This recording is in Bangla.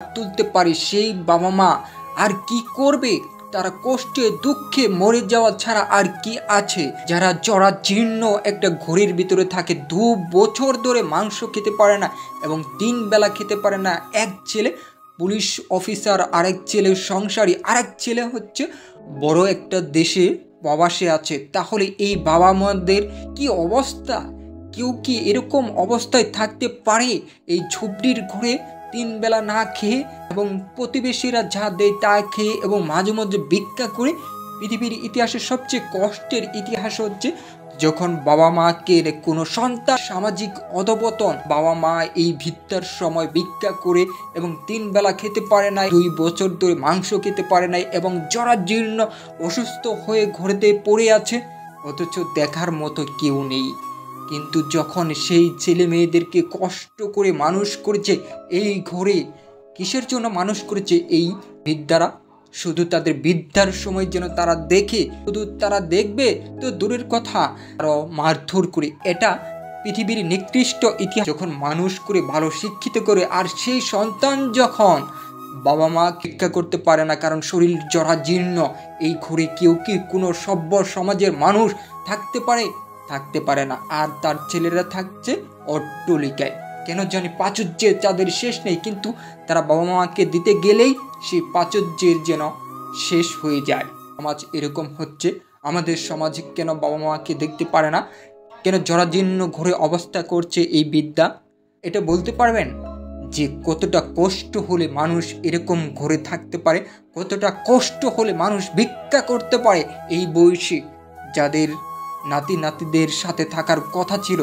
তুলতে পারে সেই বাবা মা আর কি করবে? তারা কষ্টে দুঃখে মরে যাওয়া ছাড়া আর কি আছে? যারা জরাজীর্ণ একটা ঘড়ির ভিতরে থাকে, 2 বছর ধরে মাংস খেতে পারে না এবং 3 বেলা খেতে পারে না। এক ছেলে পুলিশ অফিসার, আরেক ছেলে সংসারী, আরেক ছেলে হচ্ছে বড় একটা দেশে প্রবাসে আছে। তাহলে এই বাবা মাদের কি অবস্থা? কেউ কি এরকম অবস্থায় থাকতে পারে? এই ঝুপড়ির ঘরে 3 বেলা না খেয়ে এবং প্রতিবেশীরা যা দেয় তা খেয়ে এবং মাঝে মধ্যে ভিক্ষা করে। পৃথিবীর ইতিহাসের সবচেয়ে কষ্টের ইতিহাস হচ্ছে যখন বাবা মাকে কোনো সন্তান সামাজিক অধপতন, বাবা মা এই ভিক্ষার সময় ভিক্ষা করে এবং 3 বেলা খেতে পারে নাই, 2 বছর ধরে মাংস খেতে পারে নাই এবং জরাজীর্ণ অসুস্থ হয়ে ঘরেতে পড়ে আছে, অথচ দেখার মতো কেউ নেই। কিন্তু যখন সেই ছেলে মেয়েদেরকে কষ্ট করে মানুষ করেছে এই ঘরে, কিসের জন্য মানুষ করেছে এই বৃদ্ধারা? শুধু তাদের বৃদ্ধার সময় যেন তারা দেখে, শুধু তারা দেখবে তো দূরের কথা, আরও মারধর করে। এটা পৃথিবীর নিকৃষ্ট ইতিহাস। যখন মানুষ করে ভালো শিক্ষিত করে আর সেই সন্তান যখন বাবা মা ভিক্ষা করতে পারে না কারণ শরীর জরাজীর্ণ, এই ঘরে কেউ কি কোনো সভ্য সমাজের মানুষ থাকতে পারে? থাকতে পারে না। আর তার ছেলেরা থাকছে অট্টালিকায়। কেন জানি প্রাচুর্যের তাদের শেষ নেই, কিন্তু তারা বাবা মাকে দিতে গেলেই সেই প্রাচুর্যের যেন শেষ হয়ে যায়। সমাজ এরকম হচ্ছে। আমাদের সমাজে কেন বাবা মাকে দেখতে পারে না? কেন জরাজীর্ণ ঘরে অবস্থা করছে এই বিদ্যা? এটা বলতে পারবেন যে কতটা কষ্ট হলে মানুষ এরকম ঘরে থাকতে পারে, কতটা কষ্ট হলে মানুষ ভিক্ষা করতে পারে এই বয়সে, যাদের নাতি নাতিদের সাথে থাকার কথা ছিল